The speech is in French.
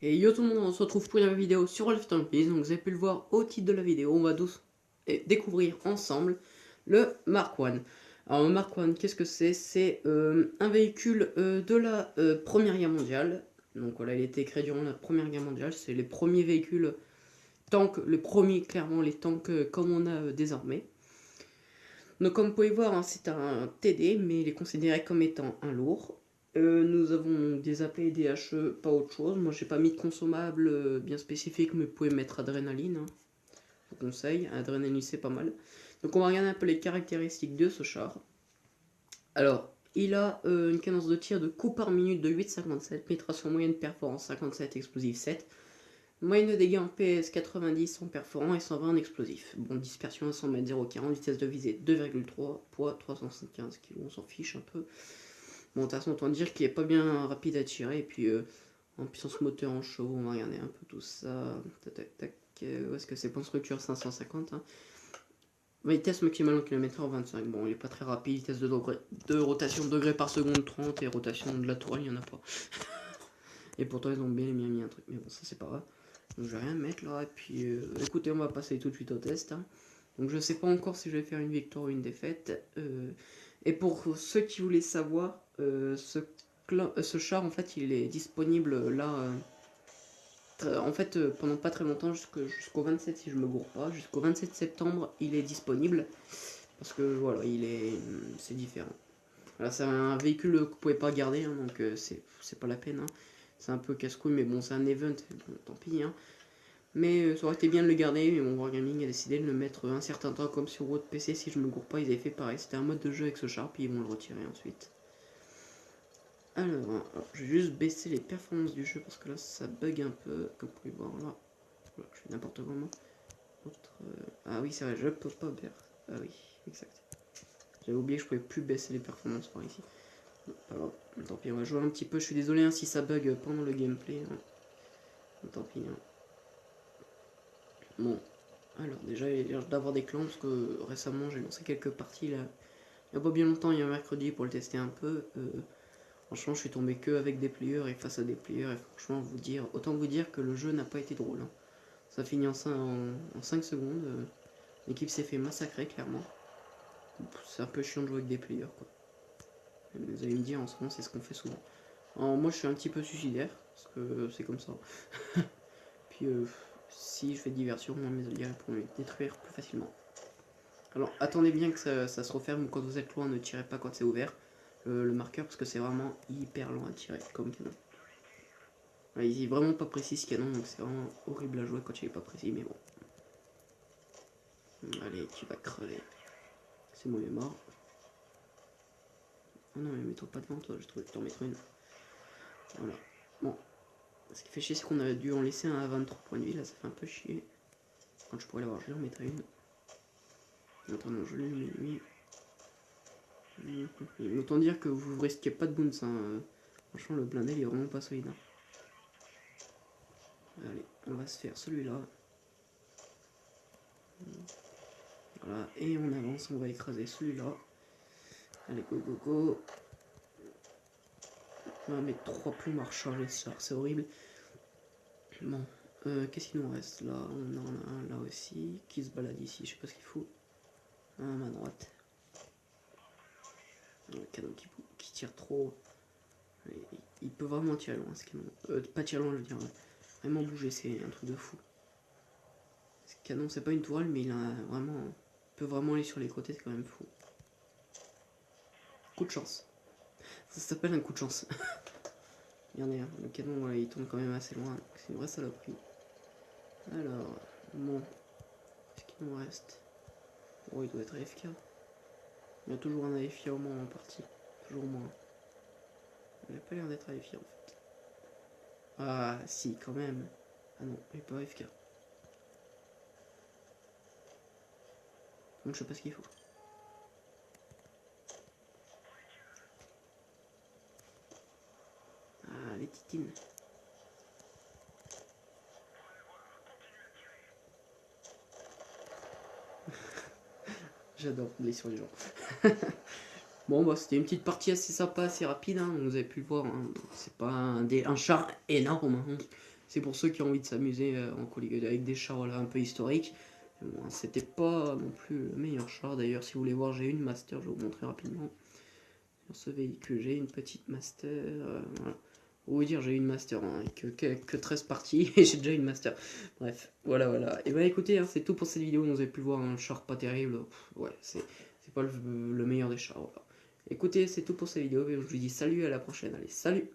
Et yo tout le monde, on se retrouve pour une nouvelle vidéo sur Wolf Tank Please. Donc vous avez pu le voir au titre de la vidéo, on va tous découvrir ensemble le Mark I. Alors le Mark I, qu'est-ce que c'est? C'est un véhicule de la Première Guerre mondiale. Donc voilà, il a été créé durant la Première Guerre mondiale. C'est les premiers véhicules tanks, les premiers clairement les tanks comme on a désormais. Donc comme vous pouvez voir, hein, c'est un TD, mais il est considéré comme étant un lourd. Nous avons des AP et des HE, pas autre chose. Moi j'ai pas mis de consommable bien spécifique, mais vous pouvez mettre adrénaline. Hein. Je vous conseille, adrénaline c'est pas mal. Donc on va regarder un peu les caractéristiques de ce char. Alors, il a une cadence de tir de coups par minute de 8,57, pénétration moyenne perforance 57, explosif 7. Moyenne de dégâts en PS 90 en perforant et 120 en explosif. Bon, dispersion à 100 mètres 0,40, vitesse de visée 2,3, poids 375 kg, on s'en fiche un peu. Bon, de toute façon, autant dire qu'il est pas bien rapide à tirer. Et puis, en puissance moteur en chaud, on va regarder un peu tout ça. Tac, tac, tac. Où est-ce que c'est? Point structure 550. Hein. Vitesse maximale en km/h 25. Bon, il est pas très rapide. Vitesse de rotation de degrés par seconde 30. Et rotation de la tourelle, il n'y en a pas. Et pourtant, ils ont bien mis un truc. Mais bon, ça, c'est pas grave. Donc, je vais rien mettre là. Et puis, écoutez, on va passer tout de suite au test. Hein. Donc, je sais pas encore si je vais faire une victoire ou une défaite. Et pour ceux qui voulaient savoir, ce char, en fait, il est disponible là. En fait, pendant pas très longtemps, jusqu'au 27, si je me gourre pas, jusqu'au 27 septembre, il est disponible. Parce que voilà, c'est différent. Voilà, c'est un véhicule que vous pouvez pas garder, hein, donc c'est pas la peine. Hein. C'est un peu casse-couille, mais bon, c'est un event, bon, tant pis. Hein. Mais ça aurait été bien de le garder, mais mon Wargaming a décidé de le mettre un certain temps, comme sur votre PC, si je me gourre pas, ils avaient fait pareil. C'était un mode de jeu avec ce char, puis ils vont le retirer ensuite. Alors, je vais juste baisser les performances du jeu, parce que là, ça bug un peu, comme vous pouvez voir là. Voilà, je fais n'importe comment. Ah oui, c'est vrai, je peux pas baisser. Ah oui, exact. J'avais oublié que je pouvais plus baisser les performances par ici. Pas grave, tant pis, on va jouer un petit peu. Je suis désolé hein, si ça bug pendant le gameplay. Hein. Tant pis. Hein. Bon, alors déjà, il y a l'air d'avoir des clans parce que récemment j'ai lancé quelques parties là. Il n'y a pas bien longtemps, il y a un mercredi pour le tester un peu. Franchement, je suis tombé que avec des players et face à des players. Et franchement, autant vous dire que le jeu n'a pas été drôle. Hein. Ça finit en 5 secondes. L'équipe s'est fait massacrer clairement. C'est un peu chiant de jouer avec des players quoi. Vous allez me dire, en ce moment, c'est ce qu'on fait souvent. Alors, moi, je suis un petit peu suicidaire parce que c'est comme ça. Puis si je fais diversion, moi mes alliés pour me détruire plus facilement. Alors attendez bien que ça se referme quand vous êtes loin, ne tirez pas quand c'est ouvert le marqueur parce que c'est vraiment hyper lent à tirer comme canon. Il est vraiment pas précis ce canon donc c'est vraiment horrible à jouer quand il est pas précis mais bon. Allez tu vas crever. C'est bon il est mort. Oh non mais mets-toi pas devant toi, je trouvais que t'en mettrais une. Voilà. Bon. Ce qui fait chier c'est qu'on a dû en laisser un à 23 points de vie là ça fait un peu chier. Quand je pourrais l'avoir je lui en mettrais une. Attends non je lui mets lui. Autant dire que vous risquez pas de boons. Hein. Franchement, le blindé il est vraiment pas solide. Hein. Allez, on va se faire celui-là. Voilà, et on avance, on va écraser celui-là. Allez, go go go. On va mettre 3 plombs à recharger ce char, c'est horrible. Bon, qu'est-ce qu'il nous reste là? On en a un là aussi qui se balade ici, je sais pas ce qu'il fout. Un à ma droite. Un canon qui tire trop. Il peut vraiment tirer loin ce canon. Pas tirer loin, je veux dire. Vraiment bouger, c'est un truc de fou. Ce canon, c'est pas une tourelle, mais il peut vraiment aller sur les côtés, c'est quand même fou. Coup de chance. Ça s'appelle un coup de chance. Regardez, hein, le canon, voilà, il tombe quand même assez loin. C'est une vraie saloperie. Alors, bon. Qu'est-ce qu'il nous reste? Oh, il doit être AFK. Il y a toujours un AFK au moins en partie. Toujours moins. Il n'a pas l'air d'être AFK en fait. Ah, si, quand même. Ah non, il n'est pas AFK. Donc je sais pas ce qu'il faut. Ah, les titines. J'adore rouler sur les gens. Bon, bah, c'était une petite partie assez sympa, assez rapide. Hein. Vous avez pu le voir. Hein. C'est pas un char énorme. Hein. c'est pour ceux qui ont envie de s'amuser avec des chars un peu historiques. Bon, c'était pas non plus le meilleur char. D'ailleurs, si vous voulez voir, j'ai une Master, je vais vous montrer rapidement. Sur ce véhicule, j'ai une petite Master. Voilà. Pour vous dire, j'ai une Master, hein, que 13 parties, et j'ai déjà une Master. Bref, voilà. Et bah écoutez, hein, c'est tout pour cette vidéo. Vous avez pu voir un char pas terrible. Ouais, c'est pas le meilleur des chars. Voilà. Écoutez, c'est tout pour cette vidéo. Je vous dis salut, à la prochaine. Allez, salut!